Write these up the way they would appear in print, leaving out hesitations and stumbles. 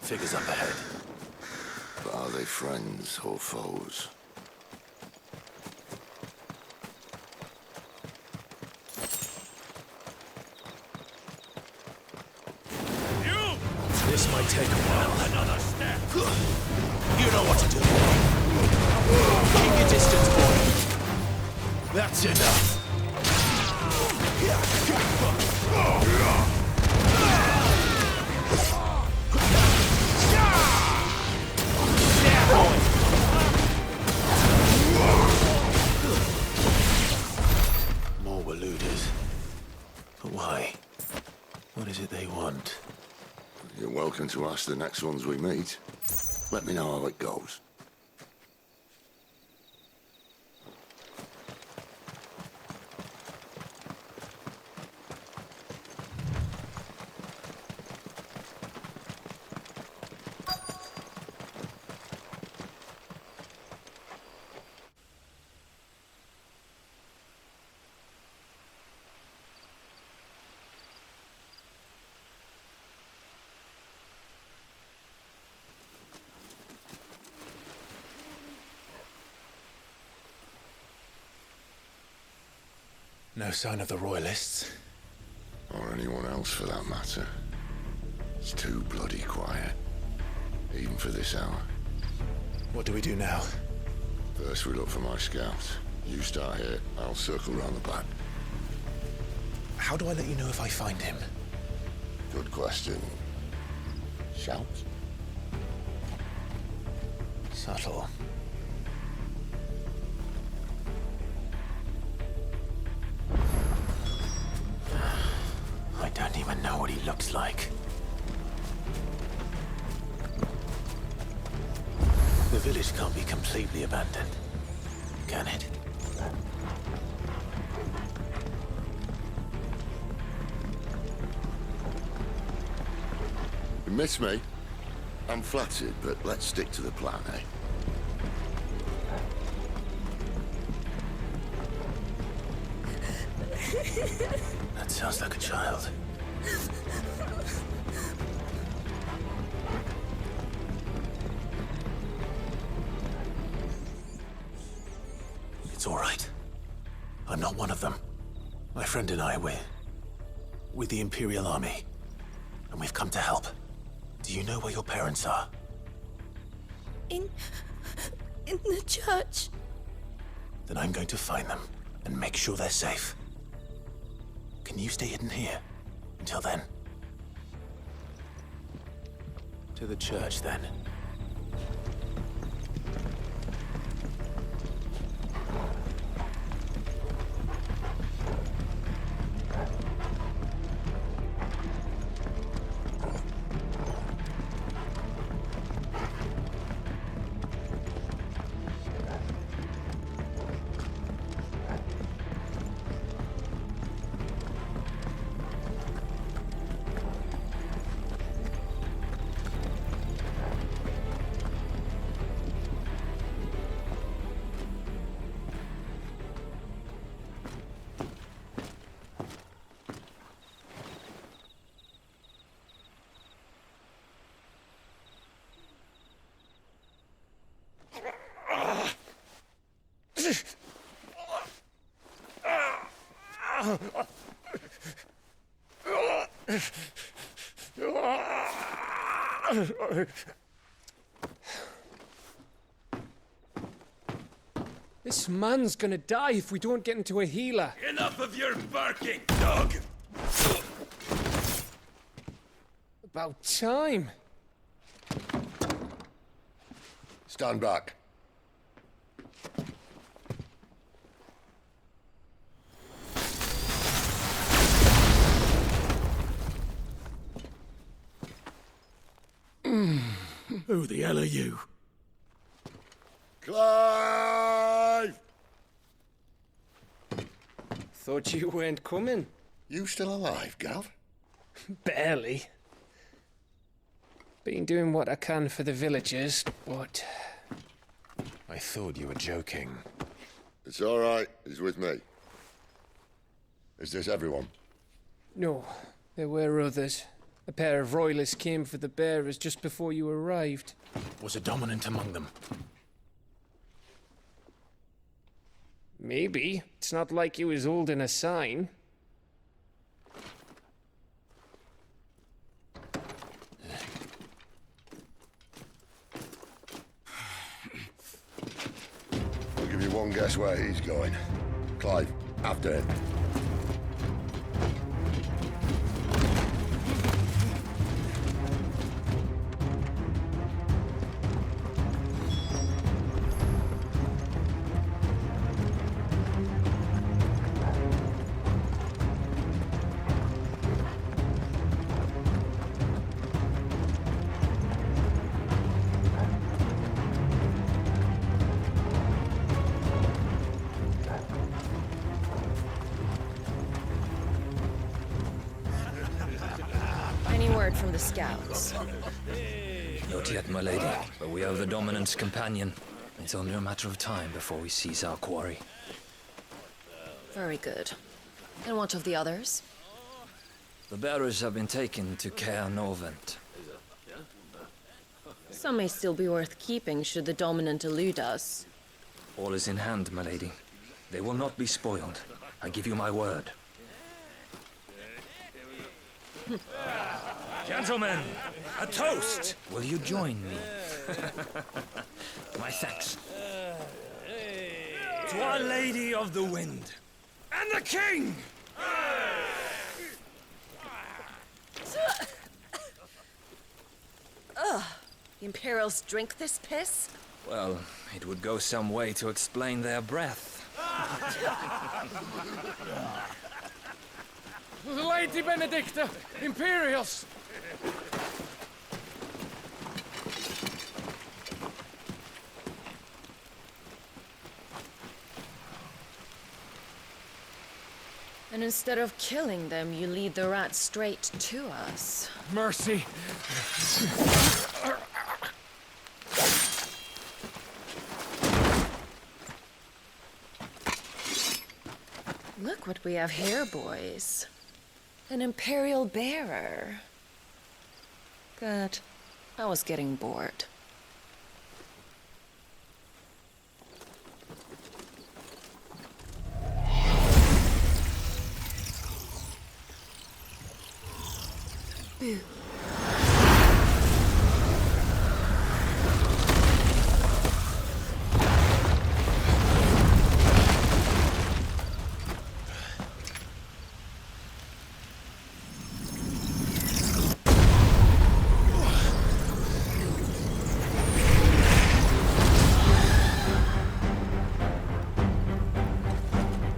Figures up ahead. But are they friends or foes? You! This might take a while. Another step! You know what to do. Keep your distance, boy. That's enough. More were looters. But why? What is it they want? You're welcome to ask the next ones we meet. Let me know how it goes. No sign of the Royalists. Or anyone else for that matter. It's too bloody quiet. Even for this hour. What do we do now? First we look for my scouts. You start here, I'll circle round the back. How do I let you know if I find him? Good question. Shout? Subtle. I don't even know what he looks like. The village can't be completely abandoned, can it? You miss me? I'm flattered, but let's stick to the plan, eh? That sounds like a child. It's all right. I'm not one of them. My friend and I, we're with the Imperial Army. And we've come to help. Do you know where your parents are? In the church. Then I'm going to find them and make sure they're safe. Can you stay hidden here until then? To the church, then. This man's gonna die if we don't get into a healer. Enough of your barking, dog! About time. Stand back. Who the hell are you? Clive! Thought you weren't coming. You still alive, Gav? Barely. Been doing what I can for the villagers, but... I thought you were joking. It's all right. He's with me. Is this everyone? No, there were others. A pair of royalists came for the bearers just before you arrived. Was a dominant among them? Maybe. It's not like he was holding a sign. I'll give you one guess where he's going. Clive, after him. Any word from the scouts? Not yet, my lady, but we have the Dominant's companion. It's only a matter of time before we seize our quarry. Very good. And what of the others? The bearers have been taken to Caer Novent. Some may still be worth keeping should the Dominant elude us. All is in hand, my lady. They will not be spoiled. I give you my word. Gentlemen, a toast! Will you join me? My thanks. To Our Lady of the Wind. And the King! The Imperials drink this piss? Well, it would go some way to explain their breath. Lady Benedicta! Imperials! And instead of killing them, you lead the rats straight to us. Mercy! Look what we have here, boys. An Imperial bearer. Good. I was getting bored. Boo.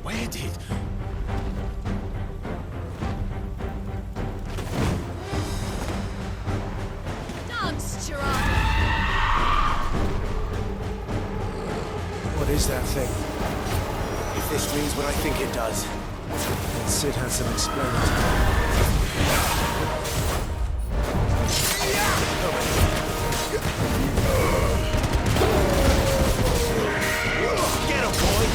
Where did... What is that thing? If this means what I think it does, then Sid has some explaining to do. Get him, boy!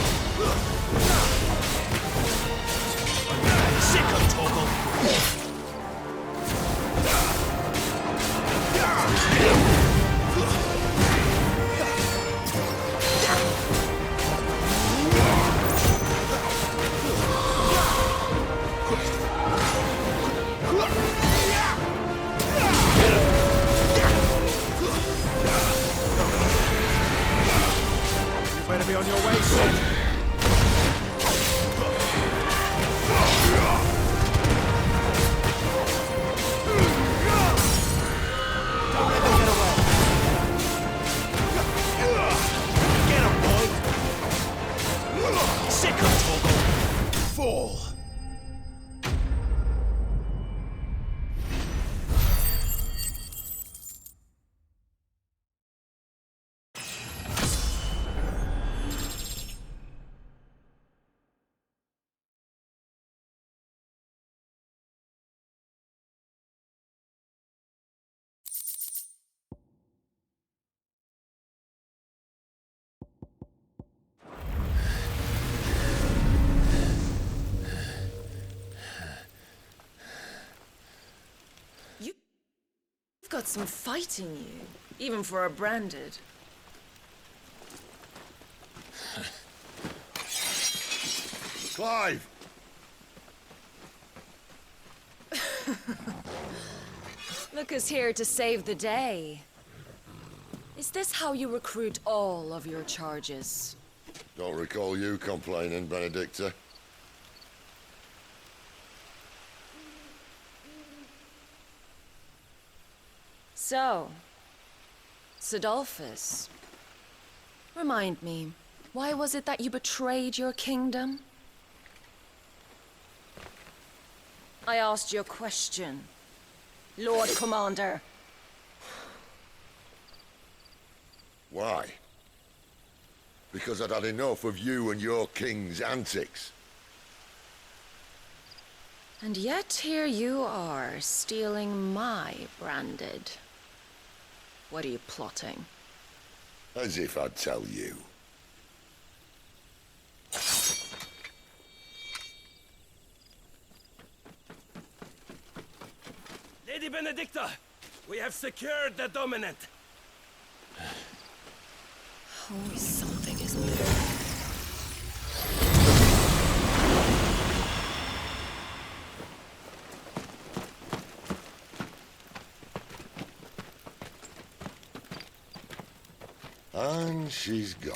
Sick of Torgal! got some fight in you, even for a branded. Clive! Look who's here to save the day. Is this how you recruit all of your charges? Don't recall you complaining, Benedicta. So, Sidolphus, remind me, why was it that you betrayed your kingdom? I asked you a question, Lord Commander. Why? Because I'd had enough of you and your king's antics. And yet here you are, stealing my branded. What are you plotting? As if I'd tell you. Lady Benedicta, we have secured the dominant. Oh, something is there. And she's gone.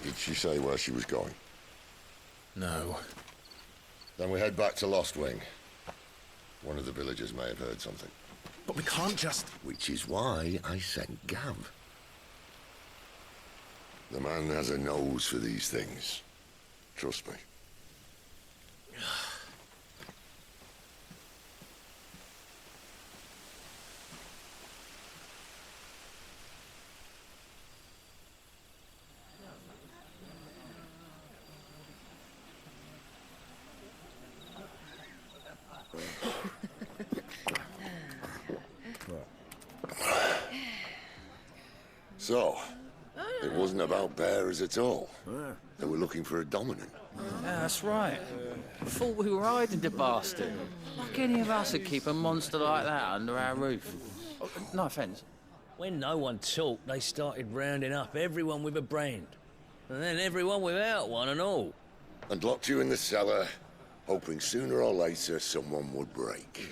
Did she say where she was going? No. Then we head back to Lost Wing. One of the villagers may have heard something. But we can't just... Which is why I sent Gav. The man has a nose for these things. Trust me. So, it wasn't about bearers at all. They were looking for a dominant. Yeah, that's right. Thought we were hiding the bastard. Like any of us would keep a monster like that under our roof. Oh, no offence. When no one talked, they started rounding up everyone with a brand. And then everyone without one and all. And locked you in the cellar, hoping sooner or later someone would break.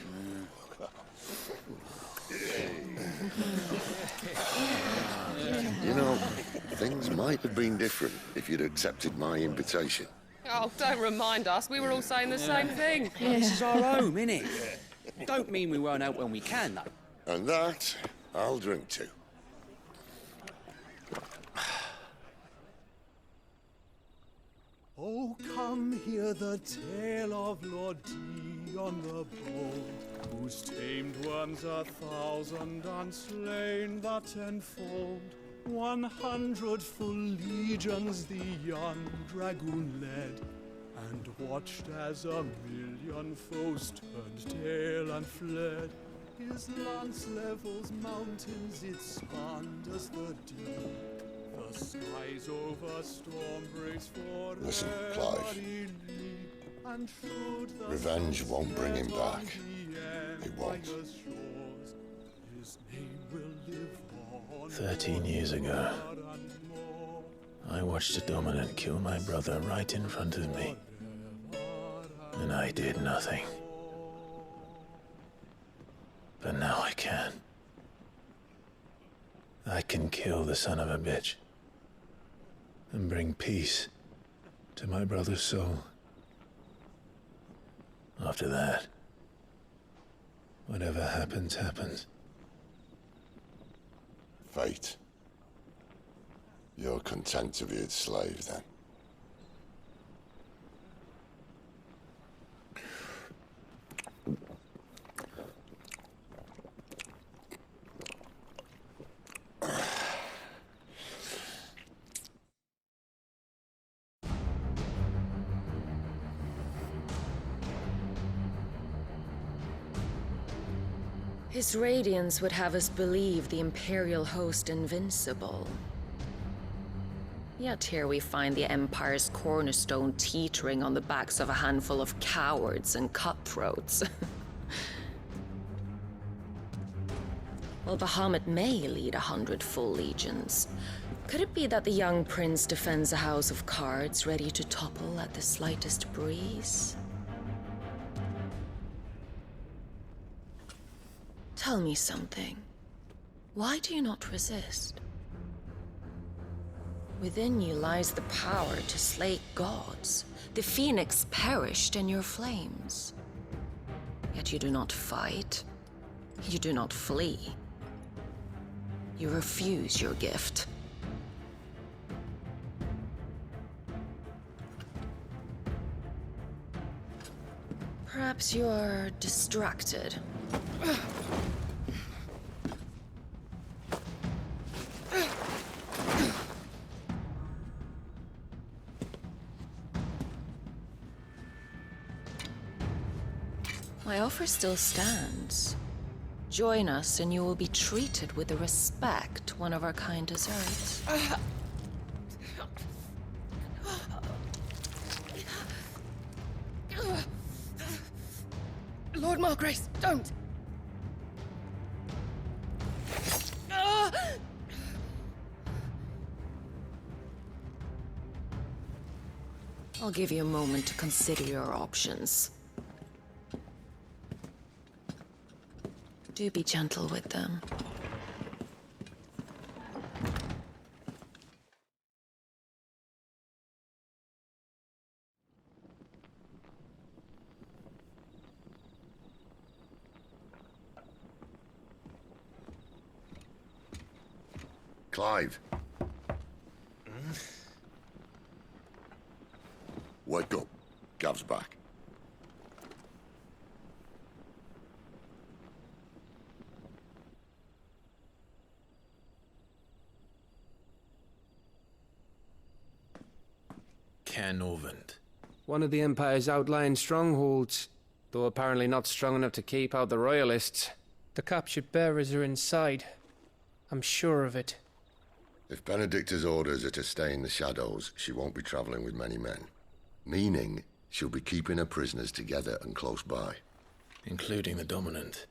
You know, things might have been different if you'd accepted my invitation. Oh, don't remind us. We were all saying the same thing. This is our home, innit? Don't mean we won't out when we can, though. And that, I'll drink to. Oh, come hear the tale of Lord Dion the Bold, who's tamed worms 1,000 and slain the 10-fold. 100 full legions the young dragoon led, and watched as 1,000,000 foes turned tail and fled. His lance levels mountains, it slanders the deep. The skies over storm breaks for Listen, Clive. and showed the Revenge won't bring him back. It won't. His name will live on 13 years ago, I watched a dominant kill my brother right in front of me. And I did nothing. But now I can. I can kill the son of a bitch. And bring peace to my brother's soul. After that, whatever happens, happens. Fate. You're content to be its slave, then? His radiance would have us believe the Imperial host invincible. Yet here we find the Empire's cornerstone teetering on the backs of a handful of cowards and cutthroats. Well, Bahamut may lead 100 full legions. Could it be that the young prince defends a house of cards ready to topple at the slightest breeze? Tell me something. Why do you not resist? Within you lies the power to slay gods. The phoenix perished in your flames. Yet you do not fight. You do not flee. You refuse your gift. Perhaps you're distracted. My offer still stands. Join us and you will be treated with the respect one of our kind deserves. Lord Margrace, don't! I'll give you a moment to consider your options. Do be gentle with them. Clive. Wake up. Gav's back. Caernarvon. One of the Empire's outlying strongholds, though apparently not strong enough to keep out the Royalists. The captured bearers are inside. I'm sure of it. If Benedicta's orders are to stay in the shadows, she won't be traveling with many men. Meaning, she'll be keeping her prisoners together and close by. Including the Dominant.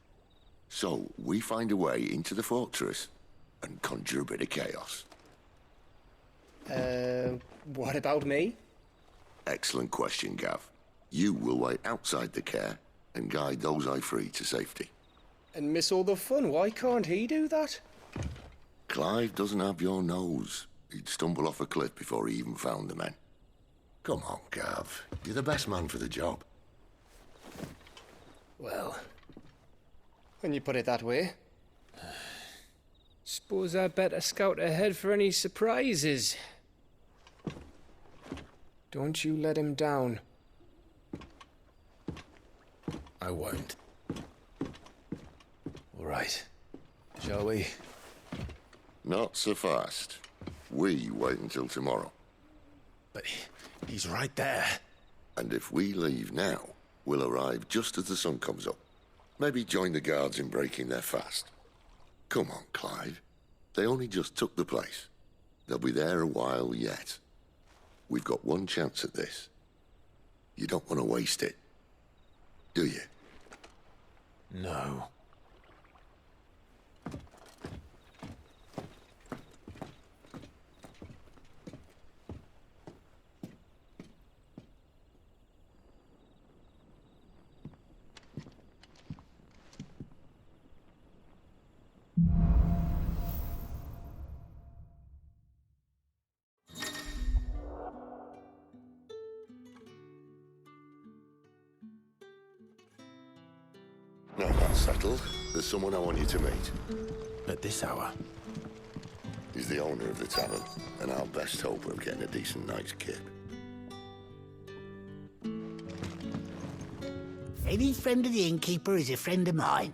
So, we find a way into the fortress and conjure a bit of chaos. What about me? Excellent question, Gav. You will wait outside the care and guide those I free to safety. And miss all the fun. Why can't he do that? Clive doesn't have your nose. He'd stumble off a cliff before he even found the men. Come on, Gav. You're the best man for the job. Well, when you put it that way. Suppose I'd better scout ahead for any surprises. Don't you let him down. I won't. All right. Shall we? Not so fast. We wait until tomorrow. But he's right there. And if we leave now, we'll arrive just as the sun comes up. Maybe join the guards in breaking their fast. Come on, Clive. They only just took the place. They'll be there a while yet. We've got one chance at this. You don't want to waste it, do you? No. Now that's settled. There's someone I want you to meet. At this hour? He's the owner of the tavern, and our best hope of getting a decent night's kip. Any friend of the innkeeper is a friend of mine.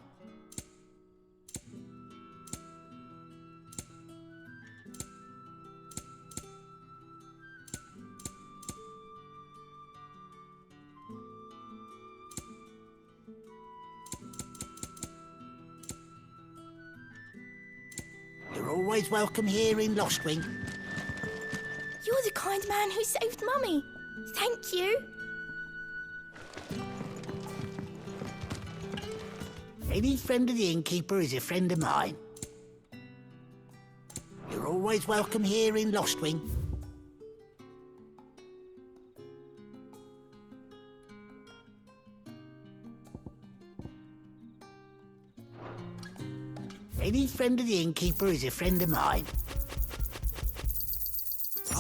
You're always welcome here in Lostwing. You're kind man who saved Mummy. Thank you. Any friend of the innkeeper is a friend of mine. You're always welcome here in Lostwing. Any friend of the innkeeper is a friend of mine.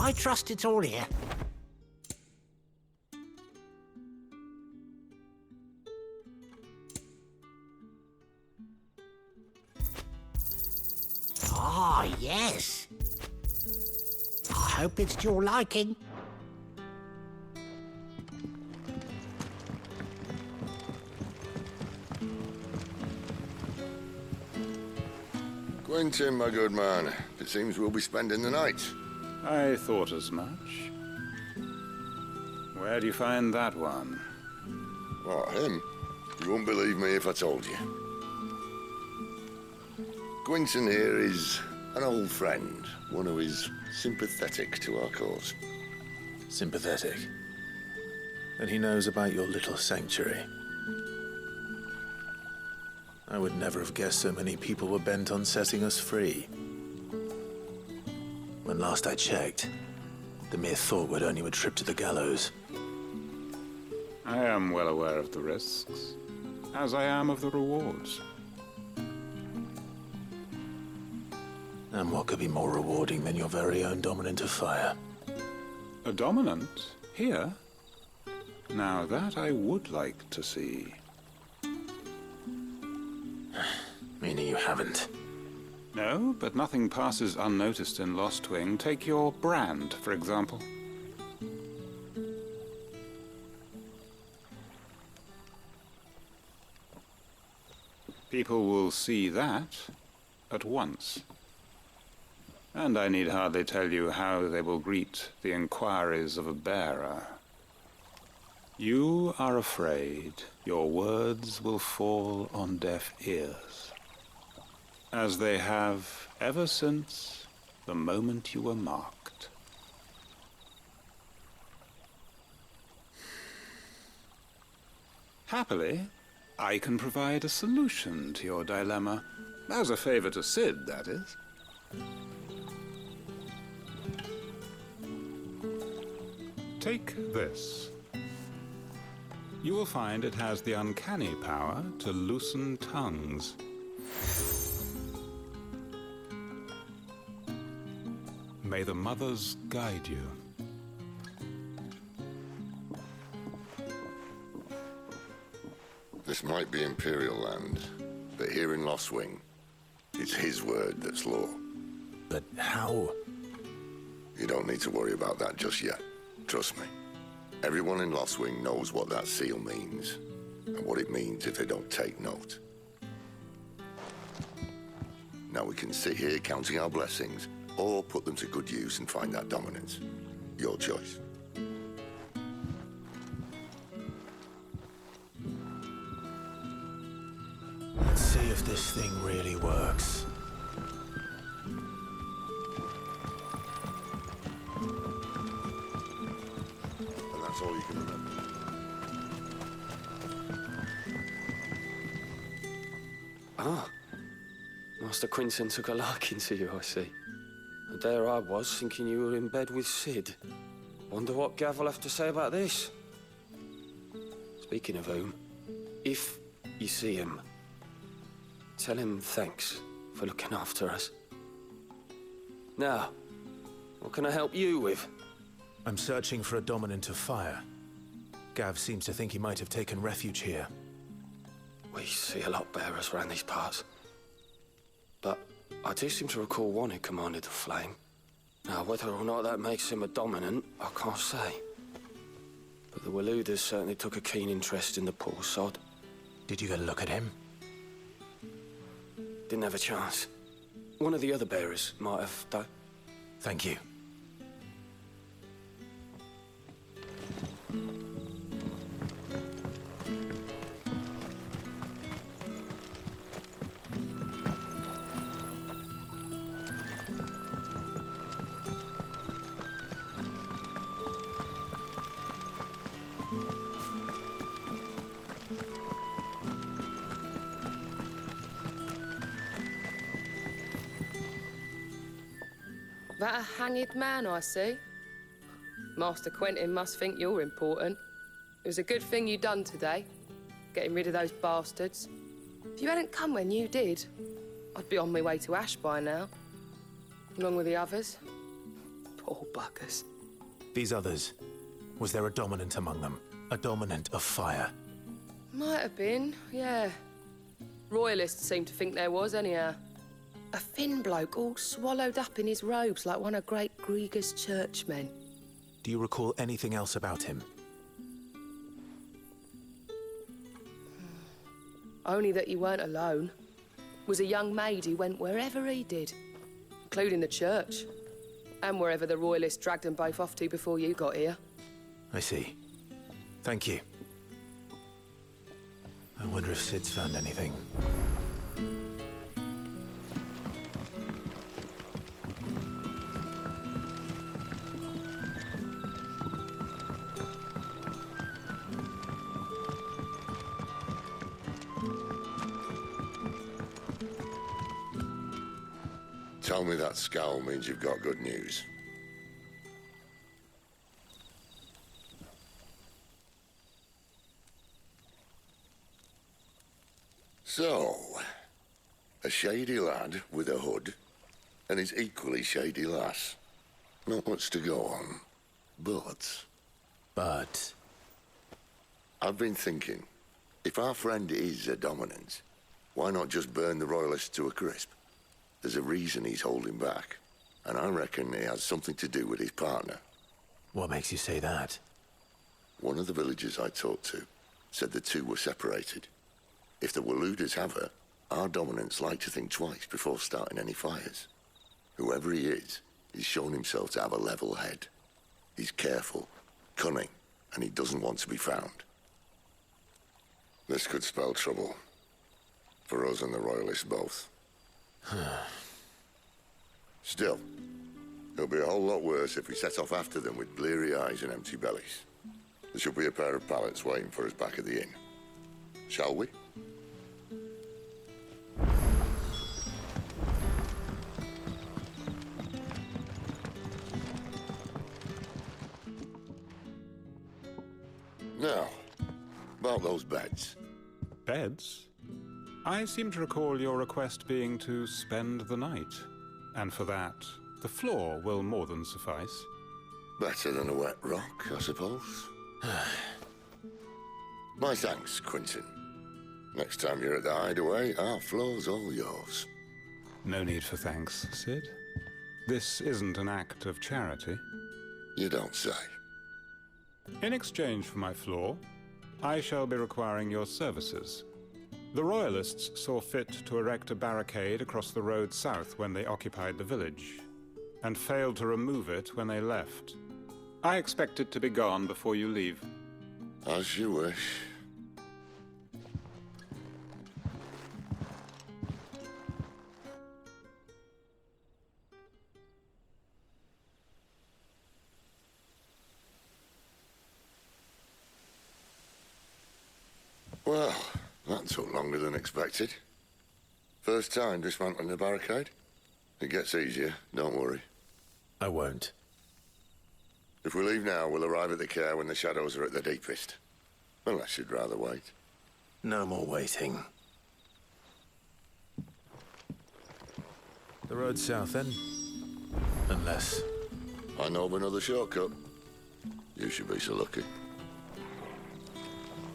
I trust it's all here. Ah, yes. I hope it's to your liking. Quentin, my good man. It seems we'll be spending the night. I thought as much. Where do you find that one? What, him? You wouldn't believe me if I told you. Quentin here is an old friend, one who is sympathetic to our cause. Sympathetic? And he knows about your little sanctuary. I would never have guessed so many people were bent on setting us free. When last I checked, the mere thought would earn you a trip to the gallows. I am well aware of the risks, as I am of the rewards. And what could be more rewarding than your very own dominant of fire? A dominant? Here? Now that I would like to see. Meaning you haven't? No, but nothing passes unnoticed in Lostwing. Take your brand, for example. People will see that at once. And I need hardly tell you how they will greet the inquiries of a bearer. You are afraid your words will fall on deaf ears, as they have ever since the moment you were marked. Happily, I can provide a solution to your dilemma, as a favor to Sid, that is. Take this. You will find it has the uncanny power to loosen tongues. May the mothers guide you. This might be Imperial land, but here in Lostwing, it's his word that's law. But how? You don't need to worry about that just yet. Trust me. Everyone in Lostwing knows what that seal means, and what it means if they don't take note. Now we can sit here counting our blessings, or put them to good use and find that dominance. Your choice. Let's see if this thing really works. And that's all you can remember. Ah. Master Quinton took a liking to you, I see. And there I was, thinking you were in bed with Sid. Wonder what Gav will have to say about this. Speaking of whom, if you see him, tell him thanks for looking after us. Now, what can I help you with? I'm searching for a dominant of fire. Gav seems to think he might have taken refuge here. We see a lot bearers around these parts. But I do seem to recall one who commanded the flame. Now, whether or not that makes him a dominant, I can't say. But the Waluders certainly took a keen interest in the poor sod. Did you get a look at him? Didn't have a chance. One of the other bearers might have done. Thank you. That a hanged man, I see. Master Quentin must think you're important. It was a good thing you done today, getting rid of those bastards. If you hadn't come when you did, I'd be on my way to Ash by now, along with the others. Poor buggers. These others, was there a dominant among them? A dominant of fire? Might have been, yeah. Royalists seem to think there was, anyhow. A thin bloke all swallowed up in his robes like one of Great Grieger's churchmen. Do you recall anything else about him? Only that he weren't alone. Was a young maid who went wherever he did, including the church, and wherever the Royalists dragged them both off to before you got here. I see. Thank you. I wonder if Sid's found anything. Tell me that scowl means you've got good news. So, a shady lad with a hood, and his equally shady lass. Not much to go on, but... I've been thinking, if our friend is a dominant, why not just burn the Royalists to a crisp? There's a reason he's holding back, and I reckon it has something to do with his partner. What makes you say that? One of the villagers I talked to said the two were separated. If the Waluders have her, our dominants like to think twice before starting any fires. Whoever he is, he's shown himself to have a level head. He's careful, cunning, and he doesn't want to be found. This could spell trouble. For us and the Royalists both. Still, it'll be a whole lot worse if we set off after them with bleary eyes and empty bellies. There should be a pair of pallets waiting for us back at the inn. Shall we? Now, about those beds. Beds? I seem to recall your request being to spend the night. And for that, the floor will more than suffice. Better than a wet rock, I suppose. My thanks, Quentin. Next time you're at the hideaway, our floor's all yours. No need for thanks, Sid. This isn't an act of charity. You don't say. In exchange for my floor, I shall be requiring your services. The Royalists saw fit to erect a barricade across the road south when they occupied the village, and failed to remove it when they left. I expect it to be gone before you leave. As you wish. Well, that took longer than expected. First time dismantling the barricade? It gets easier, don't worry. I won't. If we leave now, we'll arrive at the care when the shadows are at their deepest. Unless you'd rather wait. No more waiting. The road south, then? Unless... I know of another shortcut. You should be so lucky.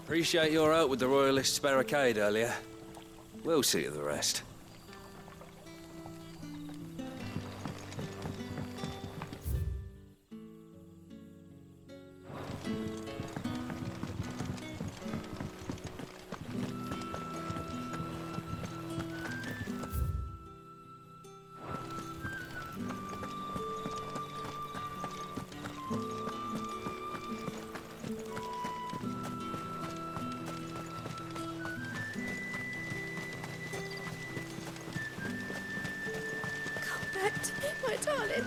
Appreciate your help with the Royalists' barricade earlier. We'll see to the rest. My darling.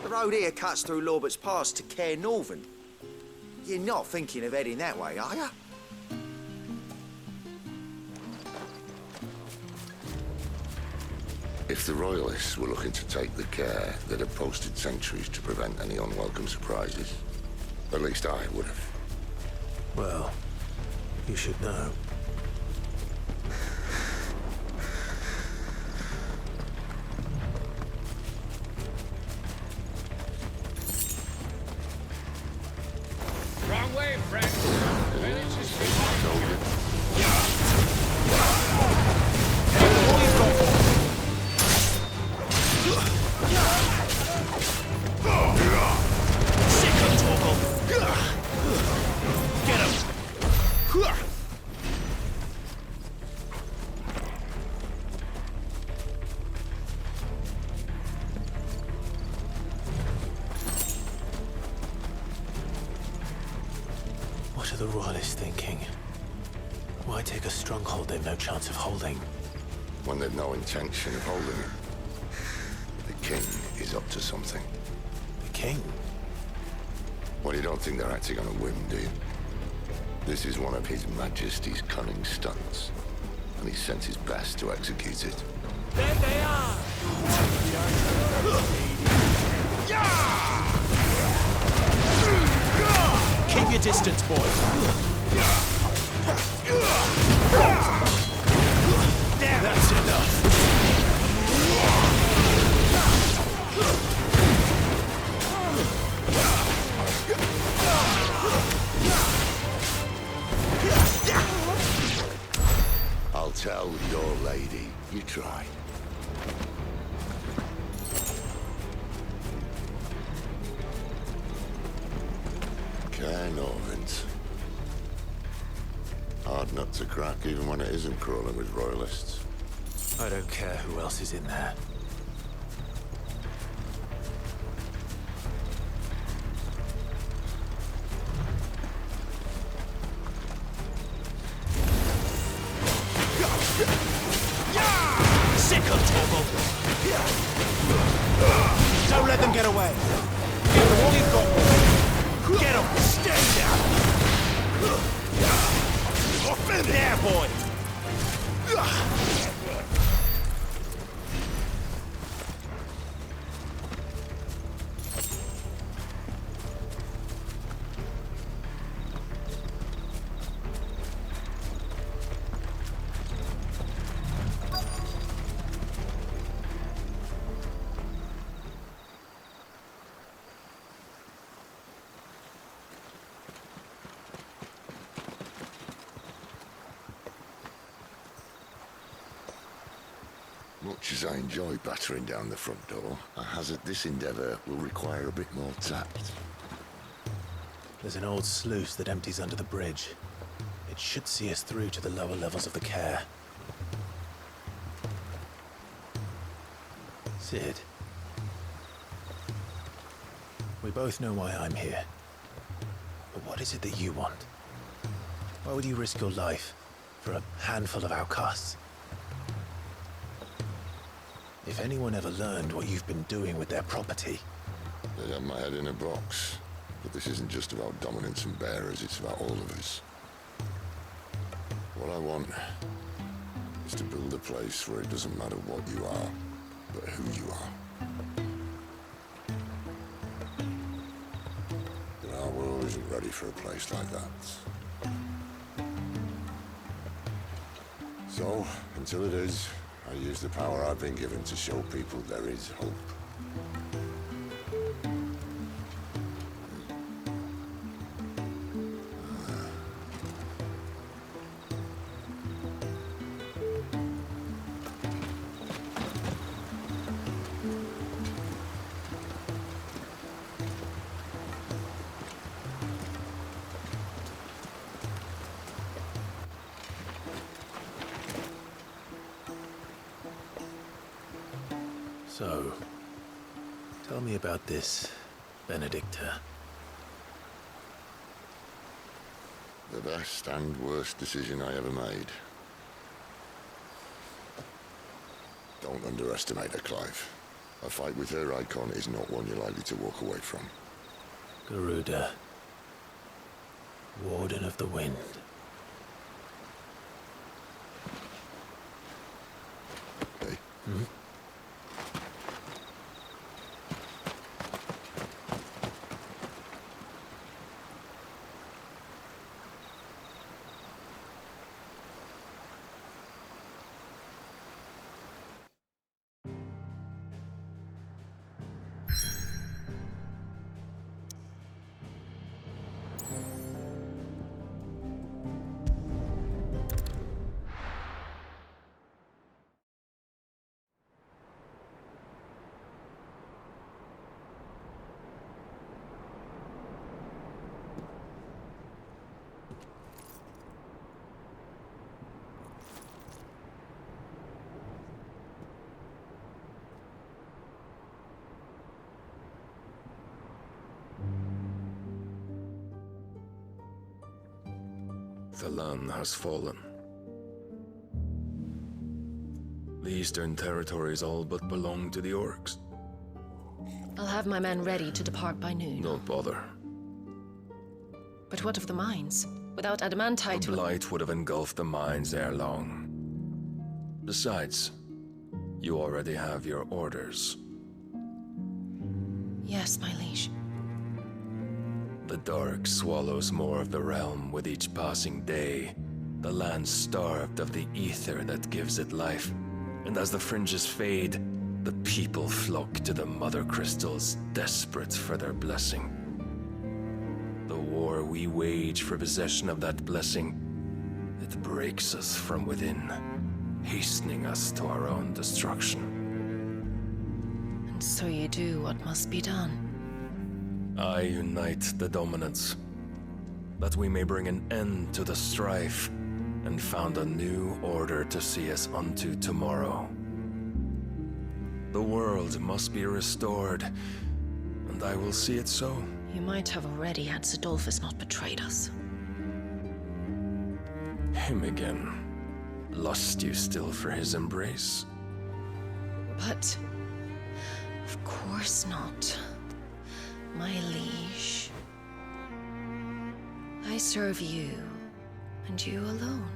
The road here cuts through Lorbert's Pass to Care Northern. You're not thinking of heading that way, are you? If the Royalists were looking to take the care, they'd have posted sentries to prevent any unwelcome surprises. At least I would have. Well, you should know. Wrong way, friend. Village is behind. Get him! What are the Royalists thinking? Why take a stronghold they've no chance of holding? When they've no intention of holding it. The king is up to something. The king? Well, you don't think they're acting on a whim, do you? This is one of His Majesty's cunning stunts, and he sent his best to execute it. There they are! Keep your distance, boys. That's enough. I'll tell your lady you tried. Cairnorvins. Hard nut to crack, even when it isn't crawling with Royalists. I don't care who else is in there. Sick of trouble! Don't let them get away! Give them all you've got! Get them! Stay down! There, boy! Much as I enjoy battering down the front door, I hazard this endeavour will require a bit more tact. There's an old sluice that empties under the bridge. It should see us through to the lower levels of the care. Sid. We both know why I'm here. But what is it that you want? Why would you risk your life for a handful of outcasts? If anyone ever learned what you've been doing with their property... They'd have my head in a box. But this isn't just about dominance and bearers, it's about all of us. What I want is to build a place where it doesn't matter what you are, but who you are. But our world isn't ready for a place like that. So, until it is, I use the power I've been given to show people there is hope. So, tell me about this, Benedicta. The best and worst decision I ever made. Don't underestimate her, Clive. A fight with her icon is not one you're likely to walk away from. Garuda. Warden of the Wind. Hey? Hmm? The land has fallen. The eastern territories all but belong to the orcs. I'll have my men ready to depart by noon. Don't bother. But what of the mines? Without adamantite... The blight would have engulfed the mines ere long. Besides, you already have your orders. Yes, my liege. The dark swallows more of the realm with each passing day. The land starved of the ether that gives it life. And as the fringes fade, the people flock to the mother crystals, desperate for their blessing. The war we wage for possession of that blessing, it breaks us from within, hastening us to our own destruction. And so you do what must be done. I unite the dominants, that we may bring an end to the strife, and found a new order to see us unto tomorrow. The world must be restored, and I will see it so. You might have already had Zidolphus not betrayed us. Him again. Lust you still for his embrace? But... of course not. My liege. I serve you, and you alone.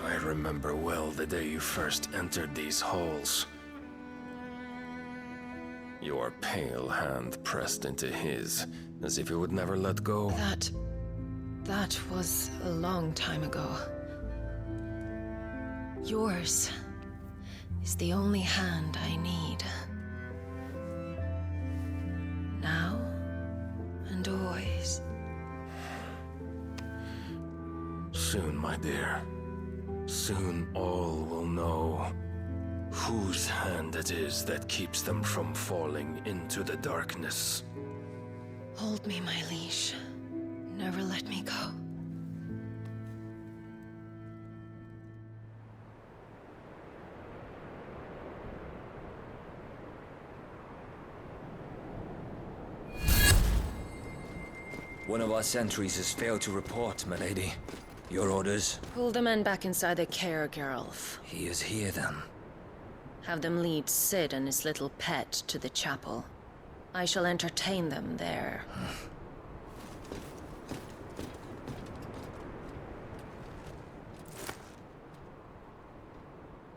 I remember well the day you first entered these halls. Your pale hand pressed into his, as if it would never let go. That was a long time ago. Yours is the only hand I need. Now and always. Soon, my dear. Soon all will know whose hand it is that keeps them from falling into the darkness. Hold me, my liege. Never let me go. One of our sentries has failed to report, my lady. Your orders? Pull the men back inside the care, Geralf. He is here, then. Have them lead Sid and his little pet to the chapel. I shall entertain them there.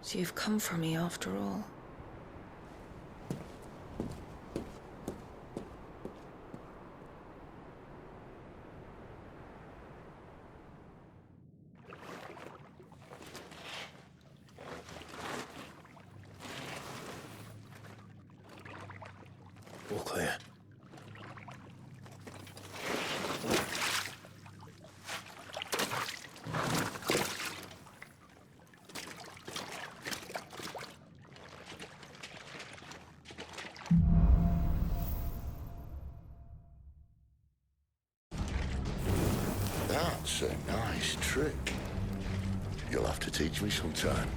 So you've come for me after all. All clear. That's a nice trick. You'll have to teach me sometime.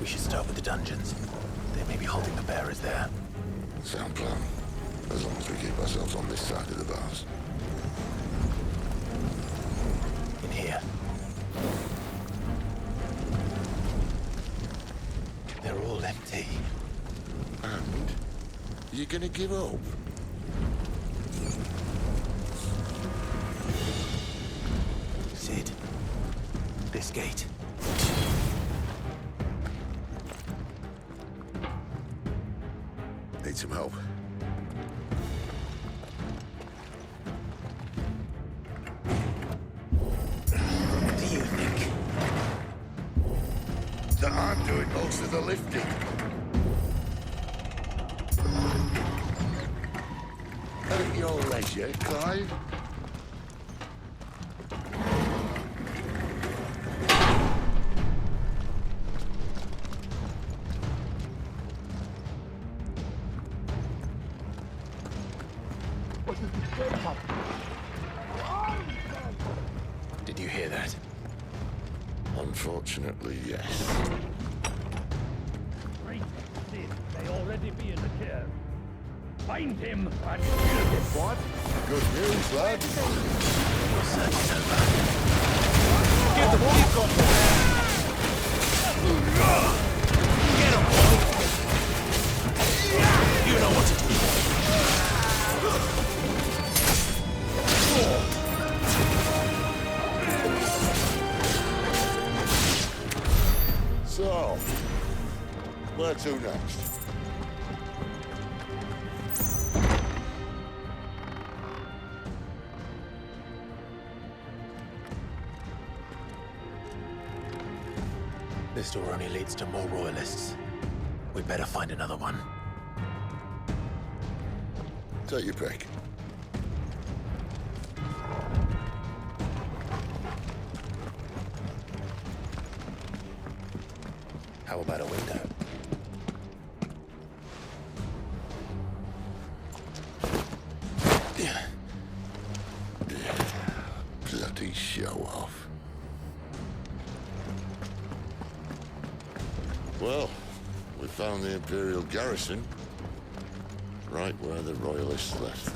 We should start with the dungeons. They may be holding the bearers there. Sound plan. As long as we keep keep ourselves on this side of the bars. In here. They're all empty. And? Are you gonna give up? Sid. This gate. Need some help. What do you think? That I'm doing most of the lifting. At your leisure, Clive. Did you hear that? Unfortunately, yes. Great Sid may already be in the chair. Find him and kill him. What? Good news, lad. Give them all you've got. Get him, boy! You know what to do. So, where to next? This door only leads to more royalists. We'd better find another one. Take your pick. How about a window? Bloody show off. Well, we found the Imperial garrison, right where the Royalists left them.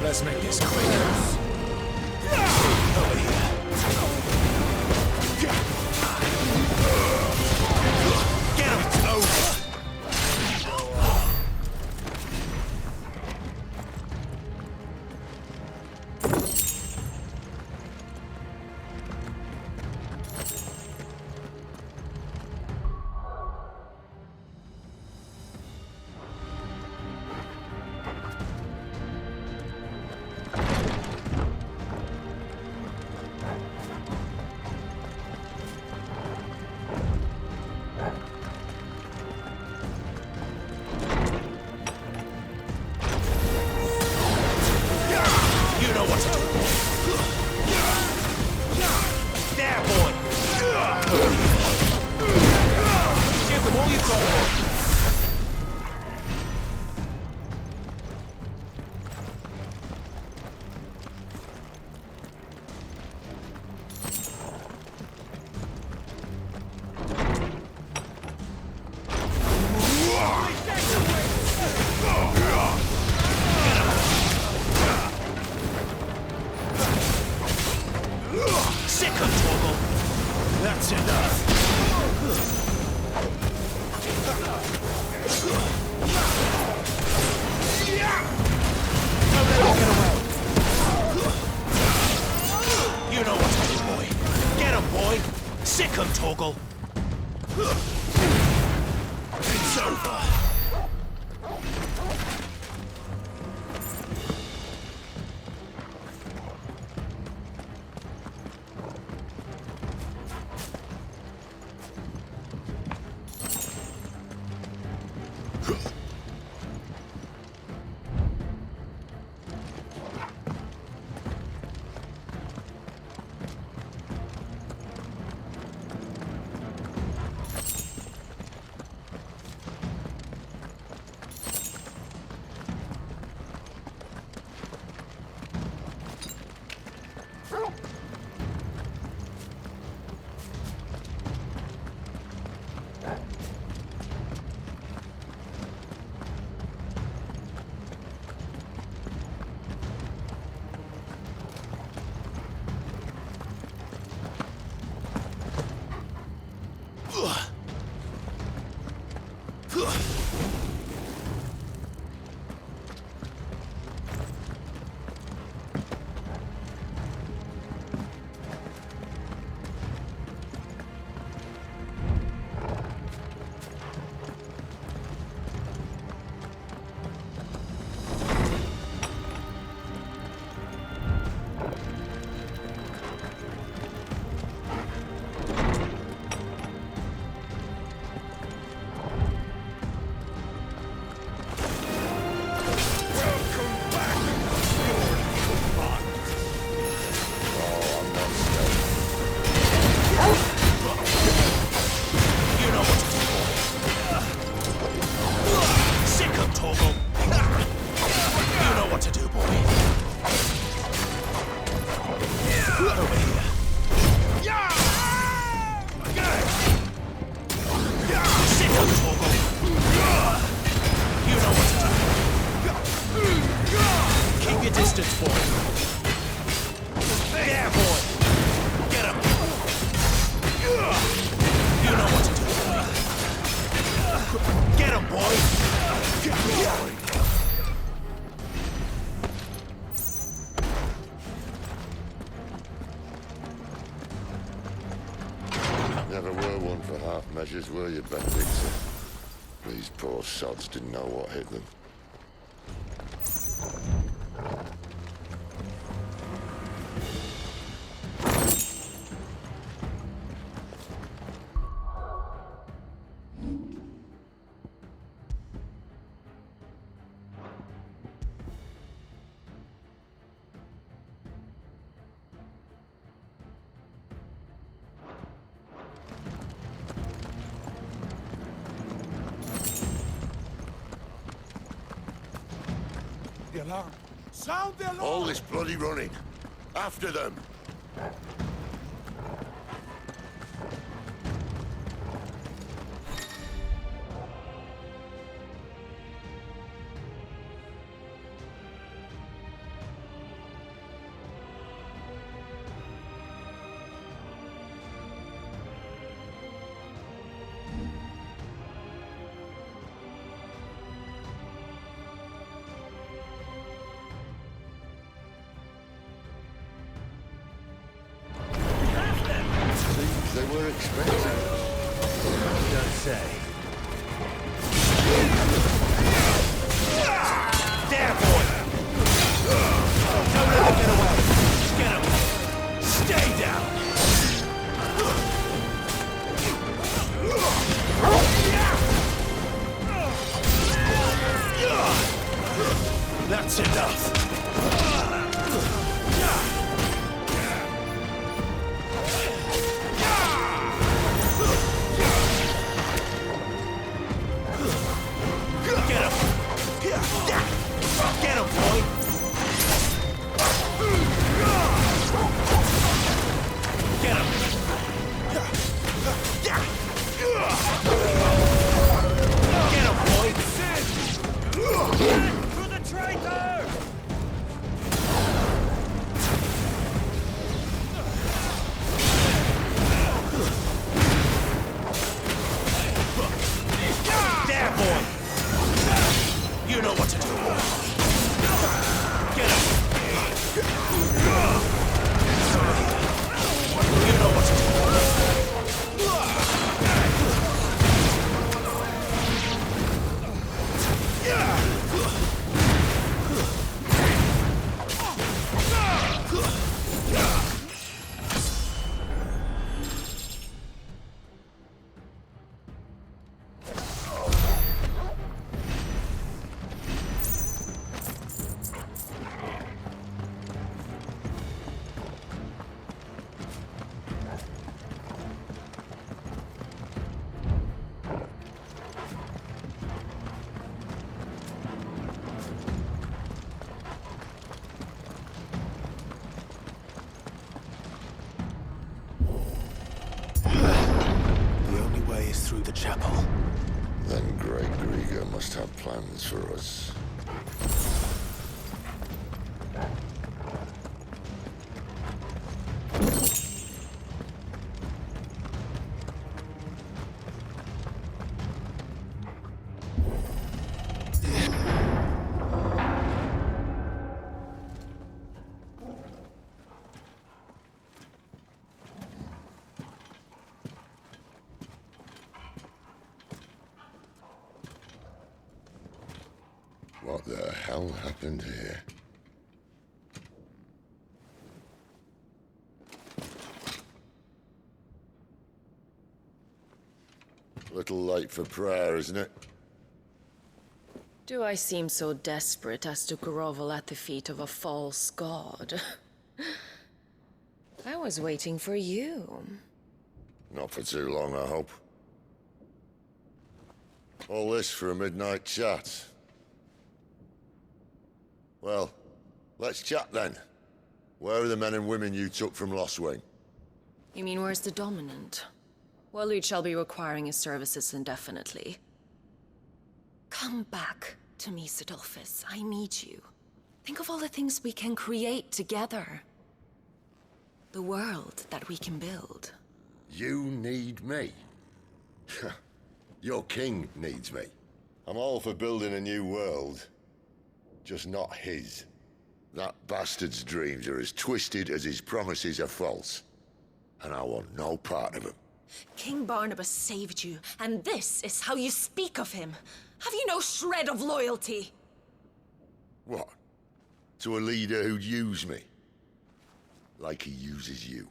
Let's make this quick. Over here. Get him! It's over! Sick of trouble! That's enough! Don't let him get away! You know what to do, boy. Get him, boy! Sick him, Torgal! It's over! Never were one for half measures, were you, Benedicta? These poor sods didn't know what hit them. The alarm! Sound the alarm! All this bloody running! After them! They were expecting. You don't say. There, boy! Don't let him get away! Get him! Stay down! That's enough! through the chapel. Then Great Grieger must have plans for us. What the hell happened here? Little late for prayer, isn't it? Do I seem so desperate as to grovel at the feet of a false god? I was waiting for you. Not for too long, I hope. All this for a midnight chat. Well, let's chat then. Where are the men and women you took from Lost Wing? You mean where's the dominant? Well, Lude shall be requiring his services indefinitely. Come back to me, Sidolphus. I need you. Think of all the things we can create together. The world that we can build. You need me? Your king needs me. I'm all for building a new world. Just not his. That bastard's dreams are as twisted as his promises are false. And I want no part of them. King Barnabas saved you, and this is how you speak of him. Have you no shred of loyalty? What? To a leader who'd use me? Like he uses you.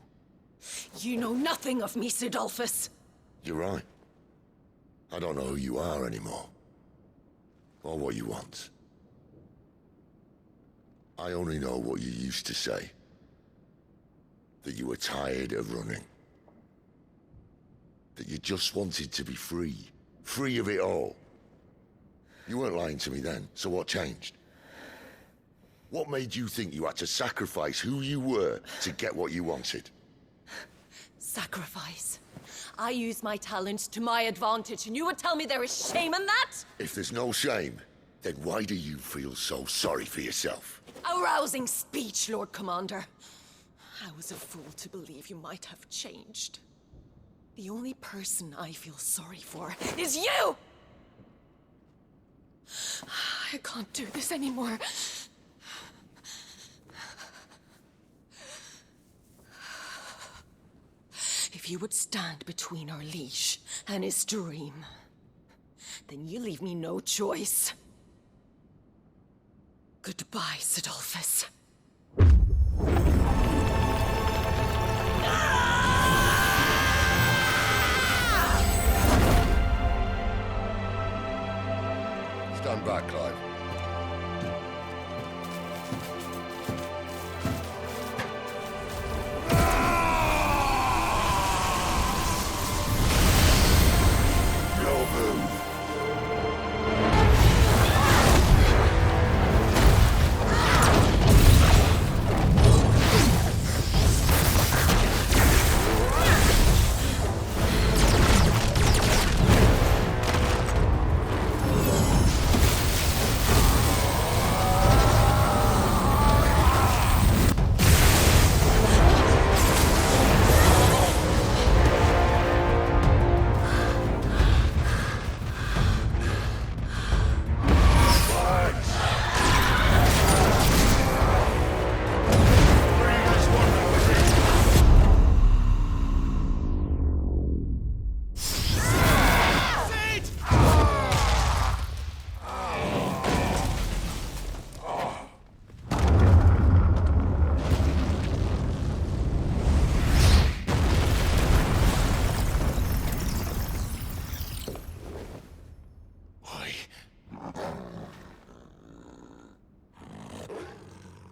You know nothing of me, Sidolphus. You're right. I don't know who you are anymore. Or what you want. I only know what you used to say. That you were tired of running. That you just wanted to be free. Free of it all. You weren't lying to me then, so what changed? What made you think you had to sacrifice who you were to get what you wanted? Sacrifice. I use my talents to my advantage, and you would tell me there is shame in that? If there's no shame, then why do you feel so sorry for yourself? A rousing speech, Lord Commander. I was a fool to believe you might have changed. The only person I feel sorry for is you! I can't do this anymore. If you would stand between our liege and his dream, then you leave me no choice. Goodbye, Sidolphus. Stand back, Clive. No move.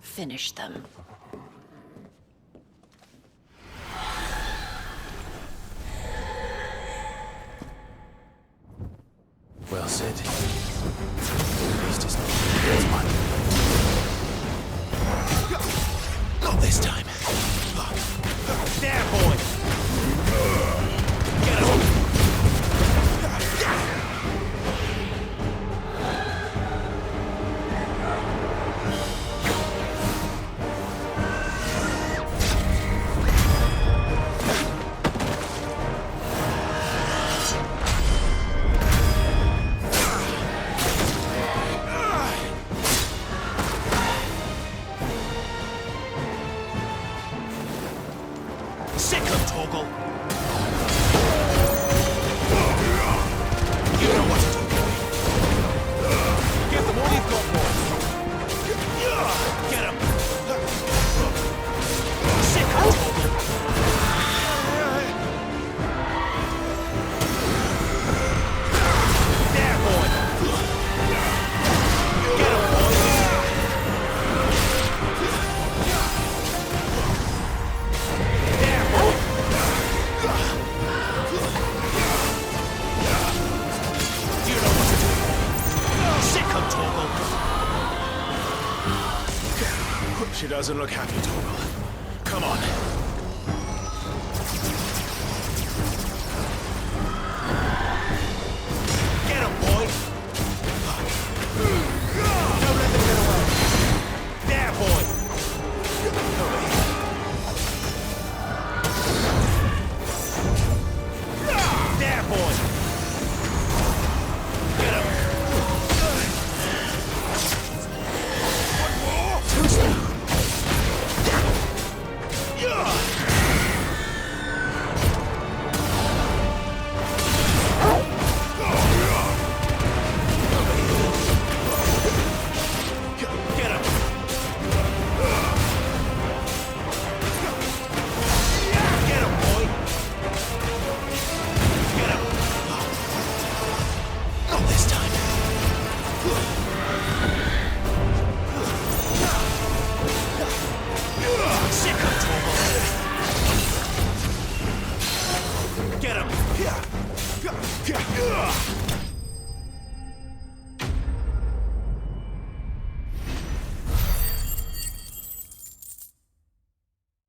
Finish them. Well said. The beast is not as one. Not this time. There, boy! Get him! Sick of Torgal! You know what to do, boy. Give them all you've got, boy. Get him! Sick of Torgal! There, boy! Get him, boy! There, boy! You know what to do. Sick of Torgal! She doesn't look happy, Torgal. Come on.